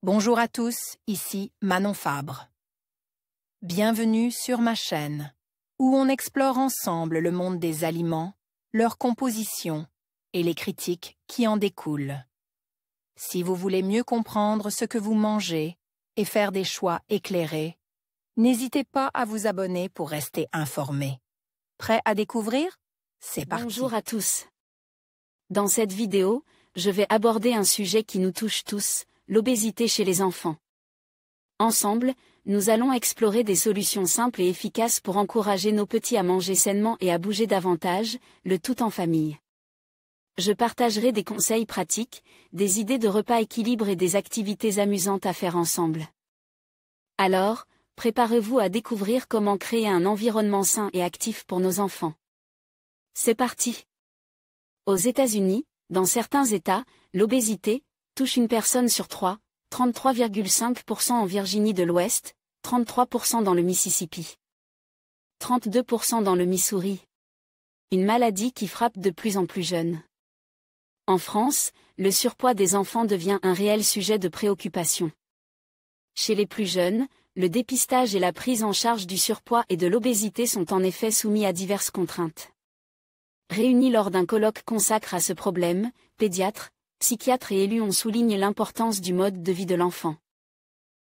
Bonjour à tous, ici Manon Fabre. Bienvenue sur ma chaîne, où on explore ensemble le monde des aliments, leur composition et les critiques qui en découlent. Si vous voulez mieux comprendre ce que vous mangez et faire des choix éclairés, n'hésitez pas à vous abonner pour rester informé. Prêt à découvrir? C'est parti. Bonjour à tous. Dans cette vidéo, je vais aborder un sujet qui nous touche tous, l'obésité chez les enfants. Ensemble, nous allons explorer des solutions simples et efficaces pour encourager nos petits à manger sainement et à bouger davantage, le tout en famille. Je partagerai des conseils pratiques, des idées de repas équilibre et des activités amusantes à faire ensemble. Alors, préparez-vous à découvrir comment créer un environnement sain et actif pour nos enfants. C'est parti! Aux États-Unis, dans certains États, l'obésité touche une personne sur 3, 33,5% en Virginie de l'Ouest, 33% dans le Mississippi, 32% dans le Missouri. Une maladie qui frappe de plus en plus jeunes. En France, le surpoids des enfants devient un réel sujet de préoccupation. Chez les plus jeunes, le dépistage et la prise en charge du surpoids et de l'obésité sont en effet soumis à diverses contraintes. Réunis lors d'un colloque consacré à ce problème, pédiatres, psychiatres et élus ont souligné l'importance du mode de vie de l'enfant,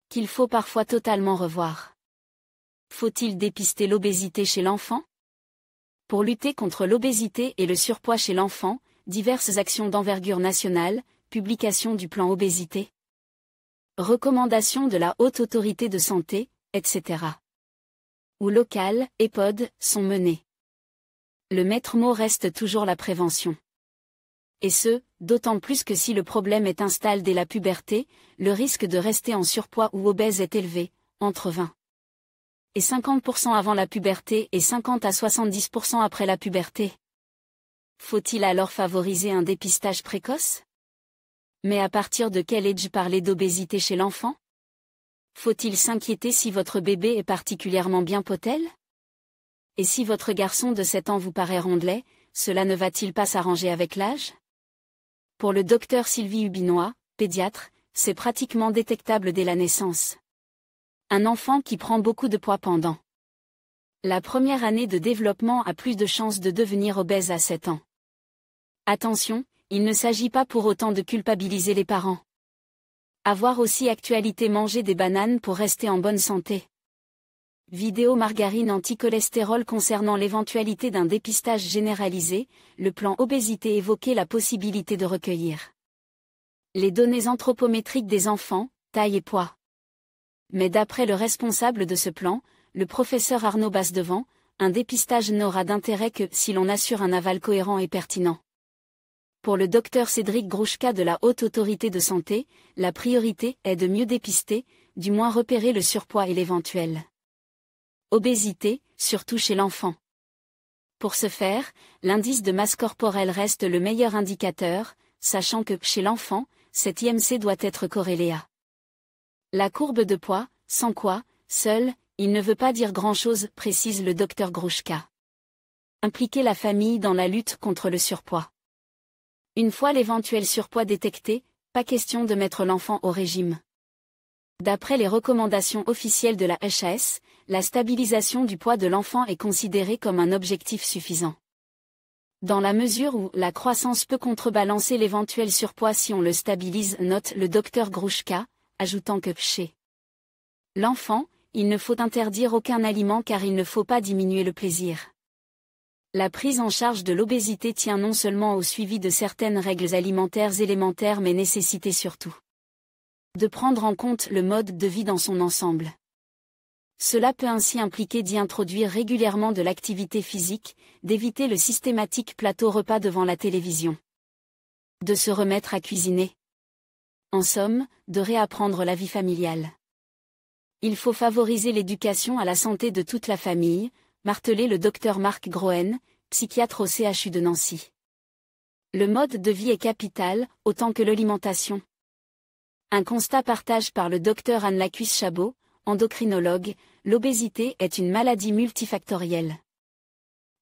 qu'il faut parfois totalement revoir. Faut-il dépister l'obésité chez l'enfant? Pour lutter contre l'obésité et le surpoids chez l'enfant, diverses actions d'envergure nationale, publication du plan obésité, recommandations de la Haute Autorité de Santé, etc. ou locales, EHPAD, sont menées. Le maître mot reste toujours la prévention. Et ce, d'autant plus que si le problème est installé dès la puberté, le risque de rester en surpoids ou obèse est élevé, entre 20 et 50% avant la puberté et 50 à 70% après la puberté. Faut-il alors favoriser un dépistage précoce? Mais à partir de quel âge parler d'obésité chez l'enfant? Faut-il s'inquiéter si votre bébé est particulièrement bien potel? Et si votre garçon de 7 ans vous paraît rondelet, cela ne va-t-il pas s'arranger avec l'âge? Pour le docteur Sylvie Hubinois, pédiatre, c'est pratiquement détectable dès la naissance. Un enfant qui prend beaucoup de poids pendant la première année de développement a plus de chances de devenir obèse à 7 ans. Attention, il ne s'agit pas pour autant de culpabiliser les parents. Avoir aussi actualité: manger des bananes pour rester en bonne santé. Vidéo margarine anti-cholestérol concernant l'éventualité d'un dépistage généralisé, le plan obésité évoquait la possibilité de recueillir les données anthropométriques des enfants, taille et poids. Mais d'après le responsable de ce plan, le professeur Arnaud Basdevant, un dépistage n'aura d'intérêt que si l'on assure un aval cohérent et pertinent. Pour le docteur Cédric Grouchka de la Haute Autorité de Santé, la priorité est de mieux dépister, du moins repérer le surpoids et l'éventuelle obésité, surtout chez l'enfant. Pour ce faire, l'indice de masse corporelle reste le meilleur indicateur, sachant que, chez l'enfant, cet IMC doit être corrélé à la courbe de poids, sans quoi, seul, il ne veut pas dire grand-chose, précise le docteur Grouchka. Impliquer la famille dans la lutte contre le surpoids. Une fois l'éventuel surpoids détecté, pas question de mettre l'enfant au régime. D'après les recommandations officielles de la HAS, la stabilisation du poids de l'enfant est considérée comme un objectif suffisant. Dans la mesure où la croissance peut contrebalancer l'éventuel surpoids si on le stabilise, note le docteur Grouchka, ajoutant que chez l'enfant, il ne faut interdire aucun aliment car il ne faut pas diminuer le plaisir. La prise en charge de l'obésité tient non seulement au suivi de certaines règles alimentaires élémentaires mais nécessite surtout de prendre en compte le mode de vie dans son ensemble. Cela peut ainsi impliquer d'y introduire régulièrement de l'activité physique, d'éviter le systématique plateau repas devant la télévision, de se remettre à cuisiner. En somme, de réapprendre la vie familiale. Il faut favoriser l'éducation à la santé de toute la famille, martelait le docteur Marc Groen, psychiatre au CHU de Nancy. Le mode de vie est capital, autant que l'alimentation. Un constat partagé par le docteur Anne Lacuisse-Chabot, endocrinologue, l'obésité est une maladie multifactorielle.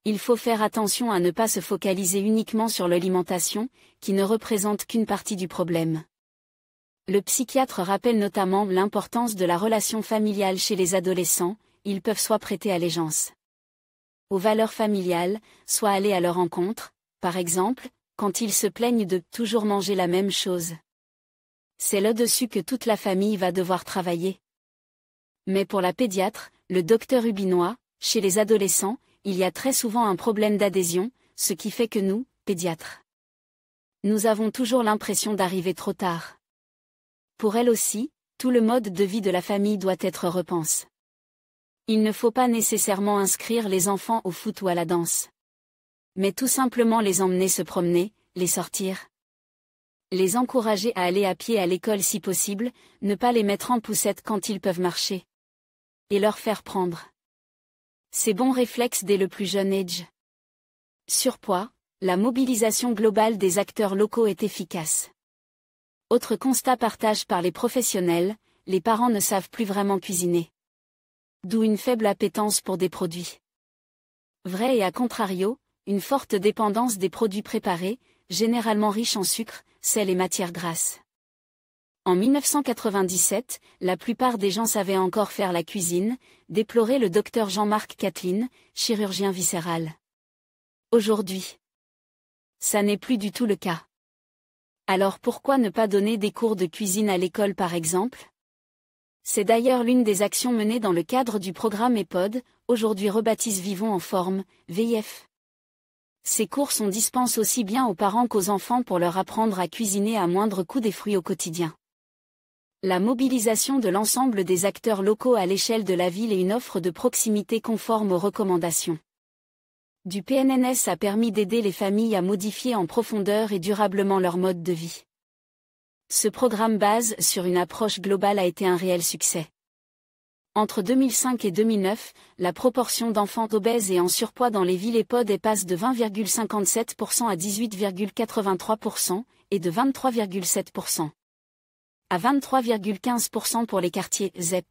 Il faut faire attention à ne pas se focaliser uniquement sur l'alimentation, qui ne représente qu'une partie du problème. Le psychiatre rappelle notamment l'importance de la relation familiale chez les adolescents, ils peuvent soit prêter allégeance aux valeurs familiales, soit aller à leur encontre, par exemple, quand ils se plaignent de toujours manger la même chose. C'est là-dessus que toute la famille va devoir travailler. Mais pour la pédiatre, le docteur Hubinois, chez les adolescents, il y a très souvent un problème d'adhésion, ce qui fait que nous, pédiatres, nous avons toujours l'impression d'arriver trop tard. Pour elle aussi, tout le mode de vie de la famille doit être repensé. Il ne faut pas nécessairement inscrire les enfants au foot ou à la danse, mais tout simplement les emmener se promener, les sortir, les encourager à aller à pied à l'école si possible, ne pas les mettre en poussette quand ils peuvent marcher, et leur faire prendre ces bons réflexes dès le plus jeune âge. Surpoids, la mobilisation globale des acteurs locaux est efficace. Autre constat partagé par les professionnels, les parents ne savent plus vraiment cuisiner. D'où une faible appétence pour des produits vrai et à contrario, une forte dépendance des produits préparés, généralement riches en sucre, sel et matières grasses. En 1997, la plupart des gens savaient encore faire la cuisine, déplorait le docteur Jean-Marc Quatlin, chirurgien viscéral. Aujourd'hui, ça n'est plus du tout le cas. Alors pourquoi ne pas donner des cours de cuisine à l'école par exemple ? C'est d'ailleurs l'une des actions menées dans le cadre du programme EPOD, aujourd'hui rebaptisé Vivons en forme, VIF. Ces cours sont dispensés aussi bien aux parents qu'aux enfants pour leur apprendre à cuisiner à moindre coût des fruits au quotidien. La mobilisation de l'ensemble des acteurs locaux à l'échelle de la ville et une offre de proximité conforme aux recommandations du PNNS a permis d'aider les familles à modifier en profondeur et durablement leur mode de vie. Ce programme base sur une approche globale a été un réel succès. Entre 2005 et 2009, la proportion d'enfants obèses et en surpoids dans les villes EPOD passe de 20,57% à 18,83% et de 23,7% à 23,15% pour les quartiers ZEP.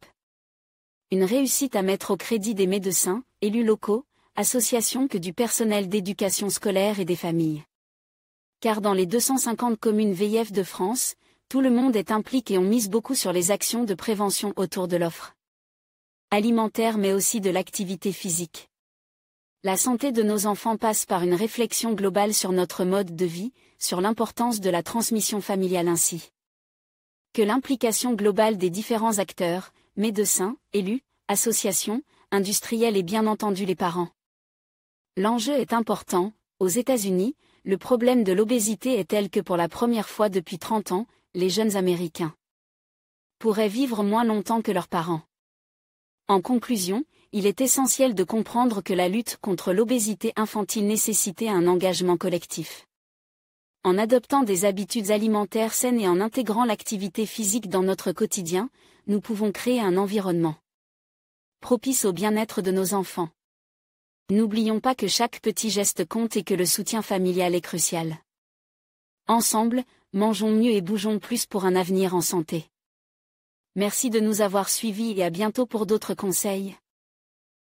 Une réussite à mettre au crédit des médecins, élus locaux, associations que du personnel d'éducation scolaire et des familles. Car dans les 250 communes VIF de France, tout le monde est impliqué et on mise beaucoup sur les actions de prévention autour de l'offre alimentaire mais aussi de l'activité physique. La santé de nos enfants passe par une réflexion globale sur notre mode de vie, sur l'importance de la transmission familiale ainsi que l'implication globale des différents acteurs, médecins, élus, associations, industriels et bien entendu les parents. L'enjeu est important. Aux États-Unis, le problème de l'obésité est tel que pour la première fois depuis 30 ans, les jeunes Américains pourraient vivre moins longtemps que leurs parents. En conclusion, il est essentiel de comprendre que la lutte contre l'obésité infantile nécessitait un engagement collectif. En adoptant des habitudes alimentaires saines et en intégrant l'activité physique dans notre quotidien, nous pouvons créer un environnement propice au bien-être de nos enfants. N'oublions pas que chaque petit geste compte et que le soutien familial est crucial. Ensemble, mangeons mieux et bougeons plus pour un avenir en santé. Merci de nous avoir suivis et à bientôt pour d'autres conseils.